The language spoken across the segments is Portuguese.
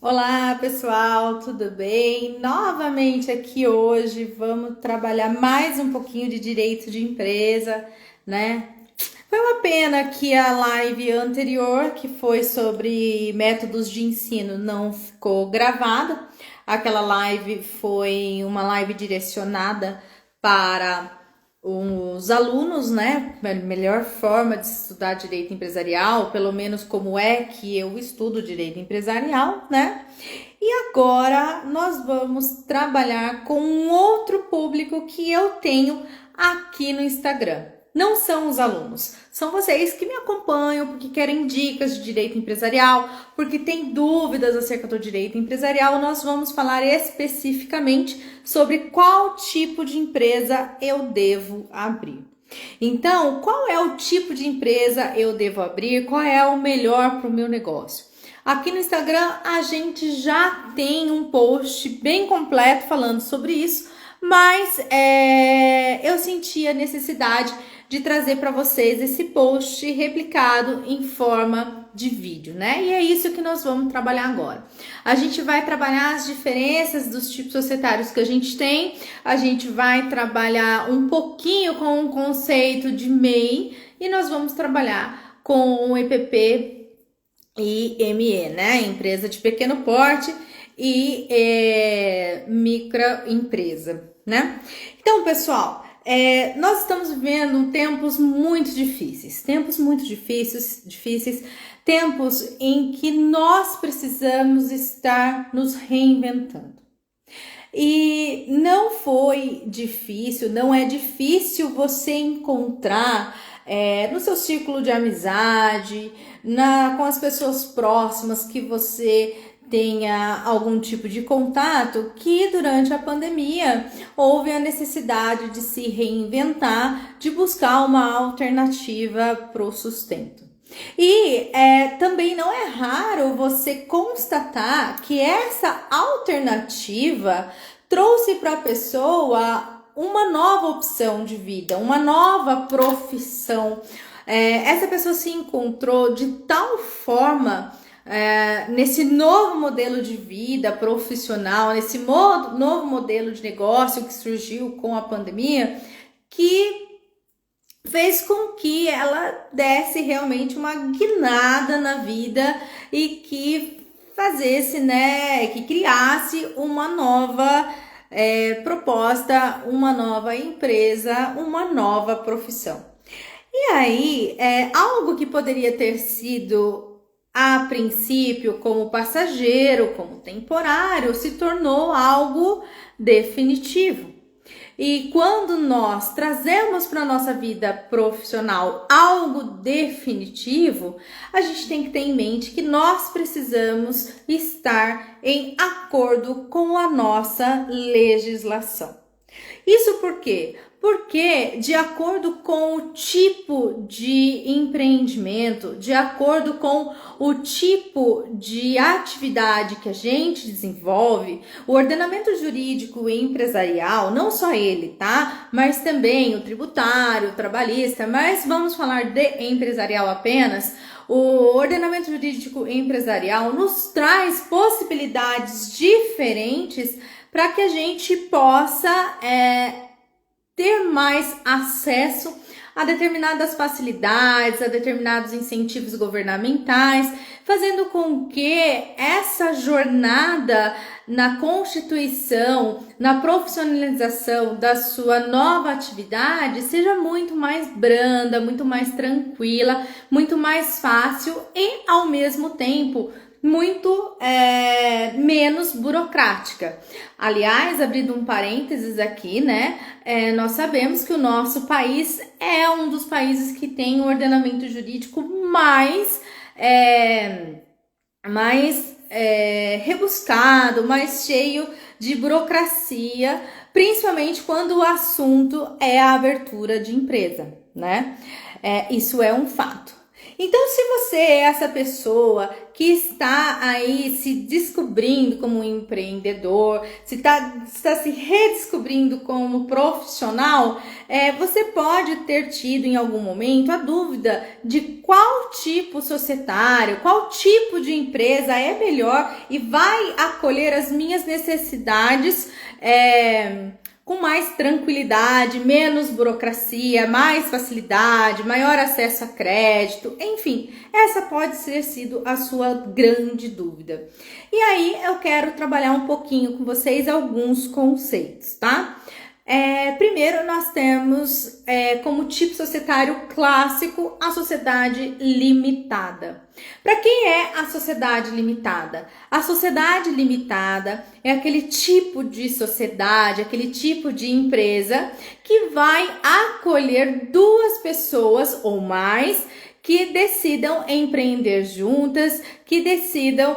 Olá, pessoal, tudo bem? Novamente aqui hoje vamos trabalhar mais um pouquinho de direito de empresa, né? Foi uma pena que a live anterior, que foi sobre métodos de ensino, não ficou gravada. Aquela live foi uma live direcionada para os alunos, né? A melhor forma de estudar direito empresarial, pelo menos como é que eu estudo direito empresarial, né? E agora nós vamos trabalhar com um outro público que eu tenho aqui no Instagram. Não são os alunos, são vocês que me acompanham porque querem dicas de direito empresarial, porque têm dúvidas acerca do direito empresarial. Nós vamos falar especificamente sobre qual tipo de empresa eu devo abrir. Então, qual é o tipo de empresa eu devo abrir? Qual é o melhor para o meu negócio? Aqui no Instagram a gente já tem um post bem completo falando sobre isso, mas eu senti a necessidade de trazer para vocês esse post replicado em forma de vídeo, né? E é isso que nós vamos trabalhar agora. A gente vai trabalhar as diferenças dos tipos societários que a gente tem, a gente vai trabalhar um pouquinho com o conceito de MEI e nós vamos trabalhar com o EPP e ME, né? Empresa de pequeno porte e microempresa, né? Então, pessoal, nós estamos vivendo tempos muito difíceis, tempos em que nós precisamos estar nos reinventando. E não foi difícil, não é difícil você encontrar no seu círculo de amizade, com as pessoas próximas que você tenha algum tipo de contato, que durante a pandemia houve a necessidade de se reinventar, de buscar uma alternativa para o sustento. E também não é raro você constatar que essa alternativa trouxe para a pessoa uma nova opção de vida, uma nova profissão. Essa pessoa se encontrou de tal forma nesse novo modelo de vida profissional, nesse novo modelo de negócio que surgiu com a pandemia, que fez com que ela desse realmente uma guinada na vida e que fazesse, né, que criasse uma nova proposta, uma nova empresa, uma nova profissão. E aí, algo que poderia ter sido a princípio como passageiro, como temporário, se tornou algo definitivo. E quando nós trazemos para a nossa vida profissional algo definitivo, a gente tem que ter em mente que nós precisamos estar em acordo com a nossa legislação. Isso por quê? Porque, de acordo com o tipo de empreendimento, de acordo com o tipo de atividade que a gente desenvolve, o ordenamento jurídico e empresarial, não só ele, tá? Mas também o tributário, o trabalhista, mas vamos falar de empresarial apenas. O ordenamento jurídico empresarial nos traz possibilidades diferentes para que a gente possa ter mais acesso a determinadas facilidades, a determinados incentivos governamentais, fazendo com que essa jornada na constituição, na profissionalização da sua nova atividade seja muito mais branda, muito mais tranquila, muito mais fácil e, ao mesmo tempo, muito menos burocrática. Aliás, abrindo um parênteses aqui, né? Nós sabemos que o nosso país é um dos países que tem um ordenamento jurídico mais rebuscado, mais cheio de burocracia, principalmente quando o assunto é a abertura de empresa, né? Isso é um fato. Então, se você é essa pessoa que está aí se descobrindo como um empreendedor, se está se redescobrindo como profissional, você pode ter tido em algum momento a dúvida de qual tipo societário, qual tipo de empresa é melhor e vai acolher as minhas necessidades com mais tranquilidade, menos burocracia, mais facilidade, maior acesso a crédito, enfim, essa pode ter sido a sua grande dúvida. E aí eu quero trabalhar um pouquinho com vocês alguns conceitos, tá? Primeiro, nós temos como tipo societário clássico a sociedade limitada. Para quem é a sociedade limitada? A sociedade limitada é aquele tipo de sociedade, aquele tipo de empresa que vai acolher duas pessoas ou mais que decidam empreender juntas, que decidam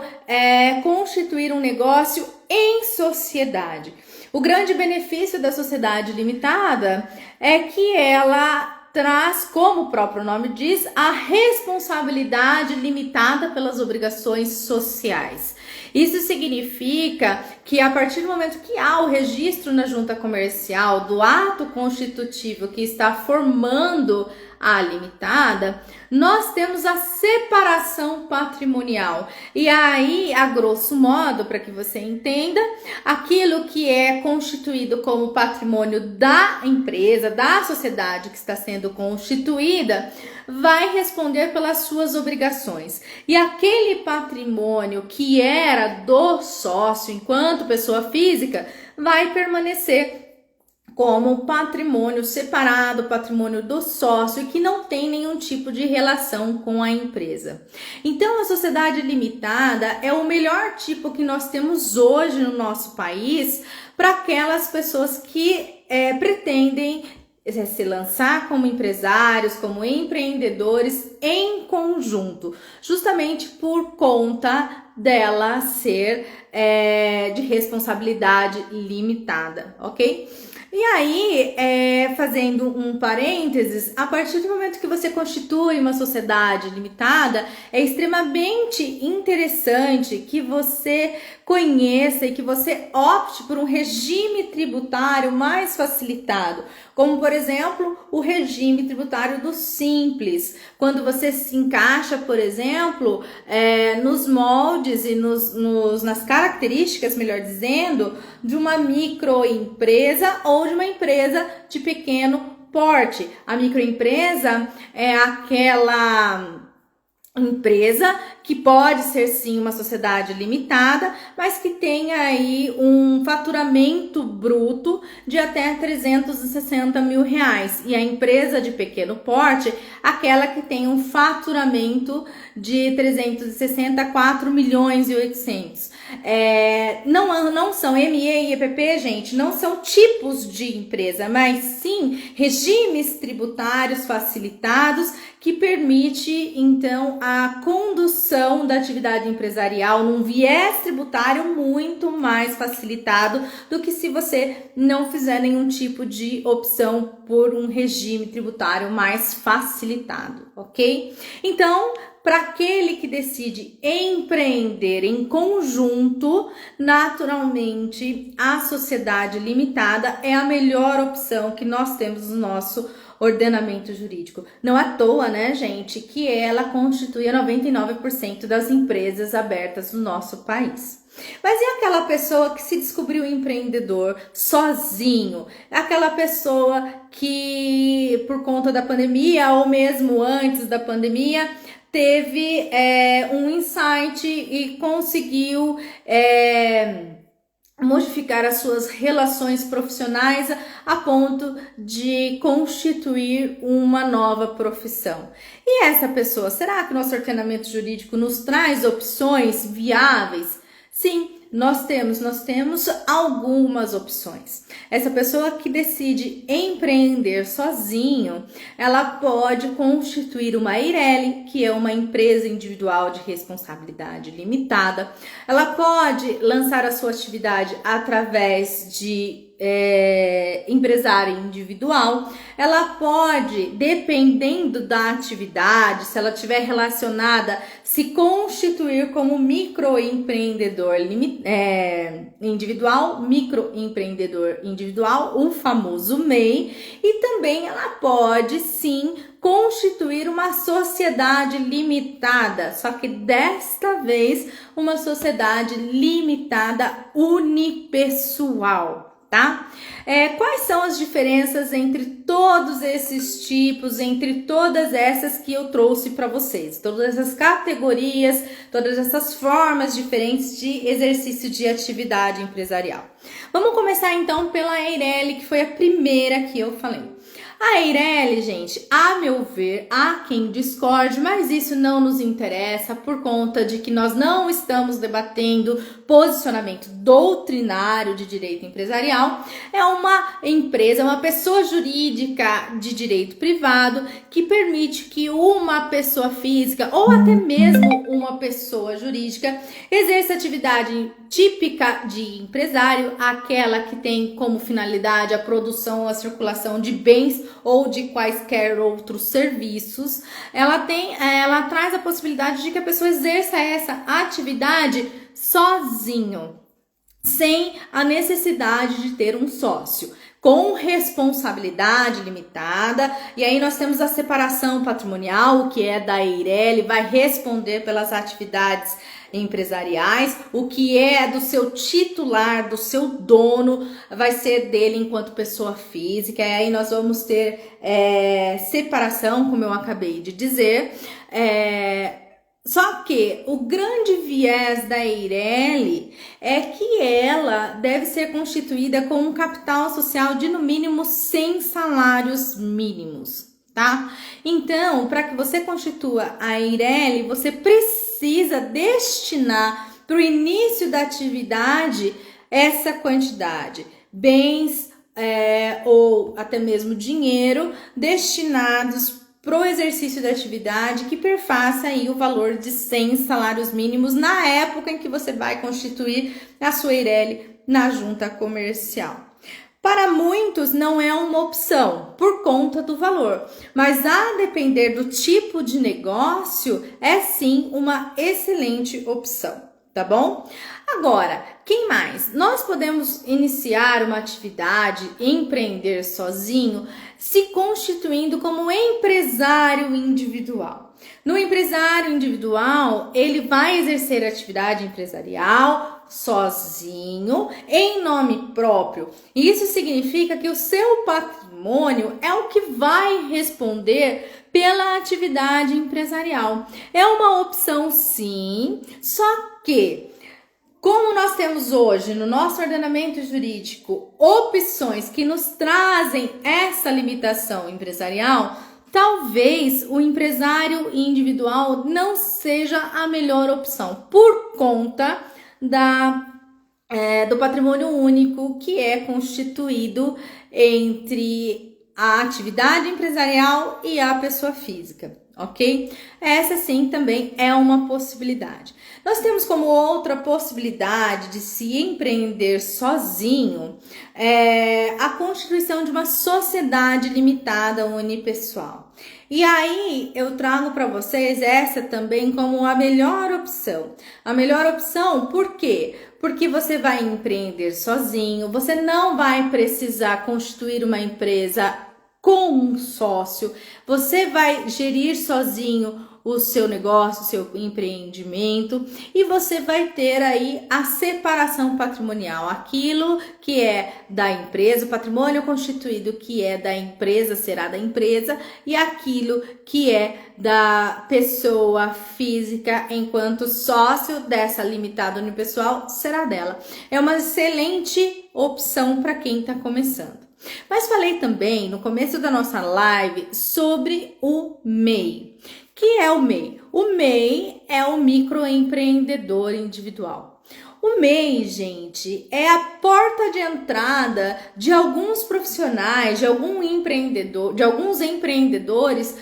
constituir um negócio em sociedade. O grande benefício da sociedade limitada é que ela traz, como o próprio nome diz, a responsabilidade limitada pelas obrigações sociais. Isso significa que a partir do momento que há o registro na junta comercial do ato constitutivo que está formando a limitada, nós temos a separação patrimonial. E aí, a grosso modo, para que você entenda, aquilo que é constituído como patrimônio da empresa, da sociedade que está sendo constituída, vai responder pelas suas obrigações. E aquele patrimônio que era do sócio enquanto pessoa física vai permanecer como patrimônio separado, patrimônio do sócio, que não tem nenhum tipo de relação com a empresa. Então, a sociedade limitada é o melhor tipo que nós temos hoje no nosso país para aquelas pessoas que pretendem se lançar como empresários, como empreendedores em conjunto, justamente por conta dela ser de responsabilidade limitada, ok? E aí, fazendo um parênteses, a partir do momento que você constitui uma sociedade limitada, é extremamente interessante que você conheça e que você opte por um regime tributário mais facilitado, como por exemplo o regime tributário do Simples, quando você se encaixa, por exemplo, nos moldes e nas características, melhor dizendo, de uma microempresa ou de uma empresa de pequeno porte. A microempresa é aquela empresa que pode ser sim uma sociedade limitada, mas que tem aí um faturamento bruto de até 360 mil reais. E a empresa de pequeno porte, aquela que tem um faturamento de 364 milhões e 800. Não são ME e EPP, gente, não são tipos de empresa, mas sim regimes tributários facilitados que permite, então, a condução da atividade empresarial num viés tributário muito mais facilitado do que se você não fizer nenhum tipo de opção por um regime tributário mais facilitado, ok? Então, para aquele que decide empreender em conjunto, naturalmente, a sociedade limitada é a melhor opção que nós temos no nosso ordenamento jurídico. Não à toa, né, gente, que ela constitui 99% das empresas abertas no nosso país. Mas e aquela pessoa que se descobriu empreendedor sozinho? Aquela pessoa que, por conta da pandemia ou mesmo antes da pandemia, teve um insight e conseguiu modificar as suas relações profissionais a ponto de constituir uma nova profissão. E essa pessoa, será que o nosso ordenamento jurídico nos traz opções viáveis? Sim, nós temos algumas opções. Essa pessoa que decide empreender sozinho, ela pode constituir uma EIRELI, que é uma empresa individual de responsabilidade limitada. Ela pode lançar a sua atividade através de empresário individual, ela pode, dependendo da atividade, se ela estiver relacionada, se constituir como microempreendedor individual, microempreendedor individual, o famoso MEI, e também ela pode sim constituir uma sociedade limitada, só que desta vez uma sociedade limitada unipessoal. Tá? Quais são as diferenças entre todos esses tipos, entre todas essas que eu trouxe para vocês? Todas essas categorias, todas essas formas diferentes de exercício de atividade empresarial. Vamos começar então pela Eireli, que foi a primeira que eu falei. A Eireli, gente, a meu ver, há quem discorde, mas isso não nos interessa por conta de que nós não estamos debatendo posicionamento doutrinário de direito empresarial. É uma empresa, uma pessoa jurídica de direito privado que permite que uma pessoa física ou até mesmo uma pessoa jurídica exerça atividade típica de empresário, aquela que tem como finalidade a produção ou a circulação de bens ou de quaisquer outros serviços. Ela traz a possibilidade de que a pessoa exerça essa atividade sozinho, sem a necessidade de ter um sócio, com responsabilidade limitada. E aí nós temos a separação patrimonial, que é da Eireli, vai responder pelas atividades empresariais. O que é do seu titular, do seu dono, vai ser dele enquanto pessoa física. E aí nós vamos ter separação, como eu acabei de dizer. Só que o grande viés da Eireli é que ela deve ser constituída com um capital social de no mínimo 100 salários mínimos, tá? Então, para que você constitua a Eireli, você precisa destinar para o início da atividade essa quantidade, bens ou até mesmo dinheiro destinados para o exercício da atividade que perfaça aí o valor de 100 salários mínimos na época em que você vai constituir a sua Eireli na junta comercial. Para muitos não é uma opção por conta do valor, mas a depender do tipo de negócio é sim uma excelente opção, tá bom? Agora, quem mais? Nós podemos iniciar uma atividade, empreender sozinho, se constituindo como empresário individual. No empresário individual, ele vai exercer atividade empresarial sozinho, em nome próprio. Isso significa que o seu patrimônio é o que vai responder pela atividade empresarial. É uma opção sim, só que como nós temos hoje no nosso ordenamento jurídico opções que nos trazem essa limitação empresarial, talvez o empresário individual não seja a melhor opção por conta do patrimônio único que é constituído entre a atividade empresarial e a pessoa física, ok? Essa sim também é uma possibilidade. Nós temos como outra possibilidade de se empreender sozinho a constituição de uma sociedade limitada unipessoal. E aí eu trago para vocês essa também como a melhor opção. A melhor opção, por quê? Porque você vai empreender sozinho, você não vai precisar constituir uma empresa com um sócio, você vai gerir sozinho o seu negócio, o seu empreendimento, e você vai ter aí a separação patrimonial, aquilo que é da empresa, o patrimônio constituído que é da empresa será da empresa, e aquilo que é da pessoa física enquanto sócio dessa limitada unipessoal será dela. É uma excelente opção para quem está começando. Mas falei também no começo da nossa live sobre o MEI. Que é o MEI? O MEI é o microempreendedor individual. O MEI, gente, é a porta de entrada de alguns profissionais, de alguns empreendedores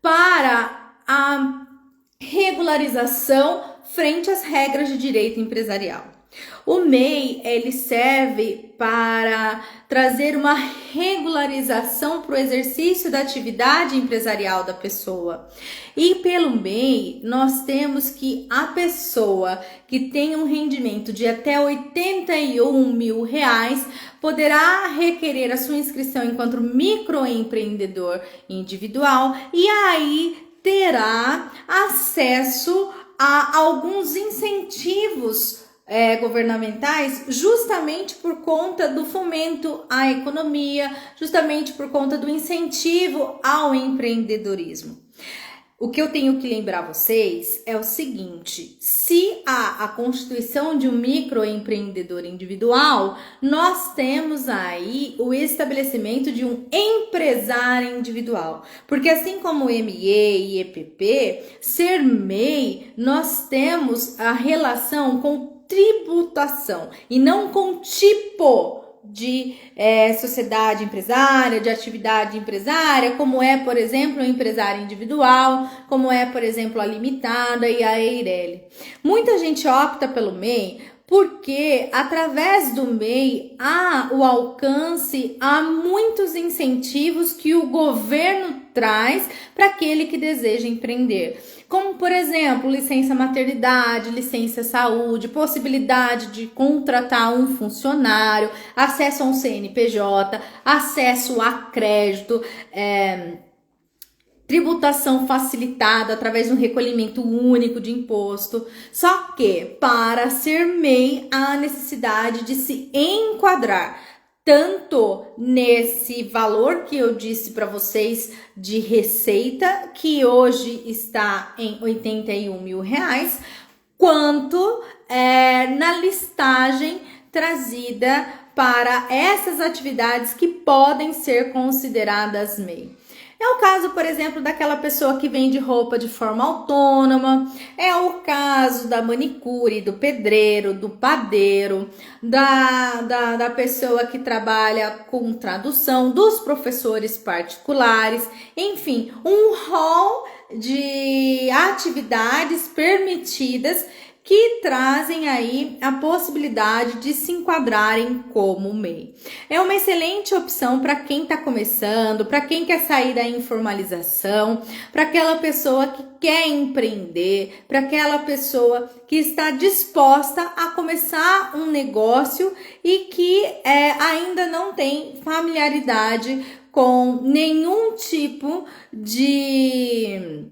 para a regularização frente às regras de direito empresarial. O MEI, ele serve para trazer uma regularização para o exercício da atividade empresarial da pessoa. E pelo MEI, nós temos que a pessoa que tem um rendimento de até R$81 mil poderá requerer a sua inscrição enquanto microempreendedor individual e aí terá acesso a alguns incentivos governamentais, justamente por conta do fomento à economia, justamente por conta do incentivo ao empreendedorismo. O que eu tenho que lembrar vocês é o seguinte: se há a constituição de um microempreendedor individual, nós temos aí o estabelecimento de um empresário individual. Porque assim como MEI e EPP, ser MEI, nós temos a relação com tributação e não com tipo de sociedade empresária, de atividade empresária, como é, por exemplo, o empresário individual, como é, por exemplo, a limitada e a EIRELI. Muita gente opta pelo MEI porque através do MEI há o alcance, há muitos incentivos que o governo traz para aquele que deseja empreender. Como, por exemplo, licença maternidade, licença saúde, possibilidade de contratar um funcionário, acesso a um CNPJ, acesso a crédito, tributação facilitada através de um recolhimento único de imposto. Só que, para ser MEI, há necessidade de se enquadrar tanto nesse valor que eu disse para vocês de receita, que hoje está em R$81 mil, quanto na listagem trazida para essas atividades que podem ser consideradas MEI. É o caso, por exemplo, daquela pessoa que vende roupa de forma autônoma, é o caso da manicure, do pedreiro, do padeiro, da pessoa que trabalha com tradução, dos professores particulares, enfim, um rol de atividades permitidas que trazem aí a possibilidade de se enquadrarem como MEI. É uma excelente opção para quem está começando, para quem quer sair da informalização, para aquela pessoa que quer empreender, para aquela pessoa que está disposta a começar um negócio e que ainda não tem familiaridade com nenhum tipo de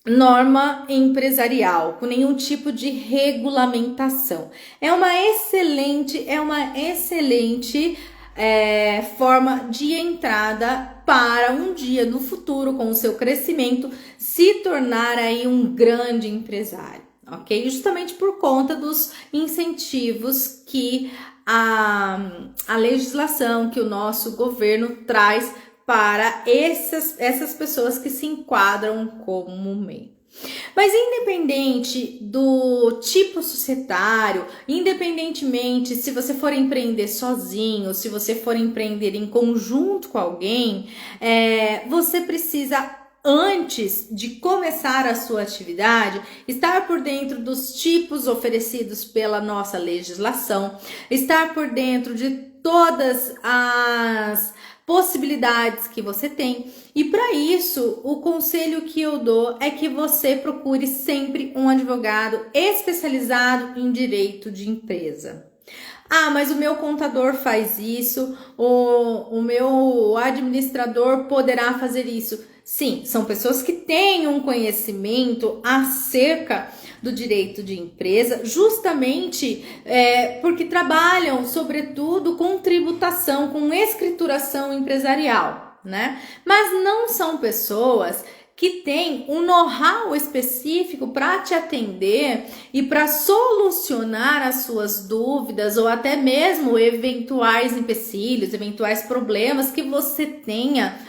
norma empresarial, com nenhum tipo de regulamentação. É uma excelente forma de entrada para um dia no futuro, com o seu crescimento, se tornar aí um grande empresário, ok? Justamente por conta dos incentivos que a legislação, que o nosso governo traz para essas pessoas que se enquadram como MEI. Mas independente do tipo societário, independentemente se você for empreender sozinho, se você for empreender em conjunto com alguém, você precisa, antes de começar a sua atividade, estar por dentro dos tipos oferecidos pela nossa legislação, estar por dentro de todas as possibilidades que você tem. E para isso, o conselho que eu dou é que você procure sempre um advogado especializado em direito de empresa. Ah, mas o meu contador faz isso, o meu administrador poderá fazer isso. Sim, são pessoas que têm um conhecimento acerca do direito de empresa, justamente porque trabalham, sobretudo, com tributação, com escrituração empresarial, né? Mas não são pessoas que têm um know-how específico para te atender e para solucionar as suas dúvidas ou até mesmo eventuais empecilhos, eventuais problemas que você tenha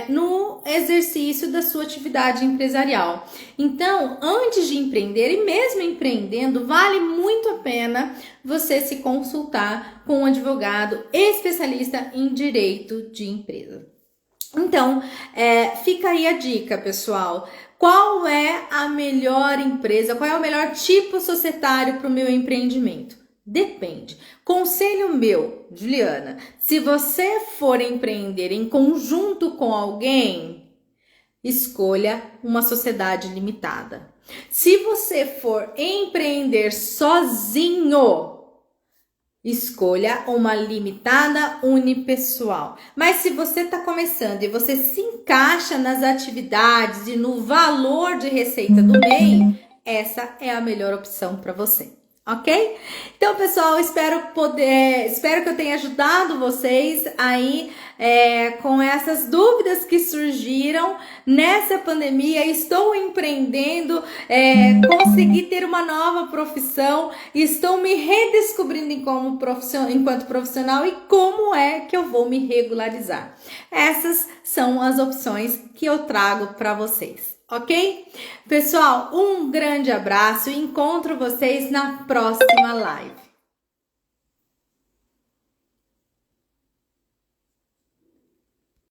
no exercício da sua atividade empresarial. Então, antes de empreender e mesmo empreendendo, vale muito a pena você se consultar com um advogado especialista em direito de empresa. Então, fica aí a dica, pessoal. Qual é a melhor empresa? Qual é o melhor tipo societário para o meu empreendimento? Depende. Conselho meu, Juliana, se você for empreender em conjunto com alguém, escolha uma sociedade limitada. Se você for empreender sozinho, escolha uma limitada unipessoal. Mas se você está começando e você se encaixa nas atividades e no valor de receita do MEI, essa é a melhor opção para você. Ok? Então, pessoal, espero que eu tenha ajudado vocês aí com essas dúvidas que surgiram nessa pandemia. Estou empreendendo, consegui ter uma nova profissão, estou me redescobrindo enquanto profissional e como é que eu vou me regularizar. Essas são as opções que eu trago para vocês. Ok? Pessoal, um grande abraço e encontro vocês na próxima live.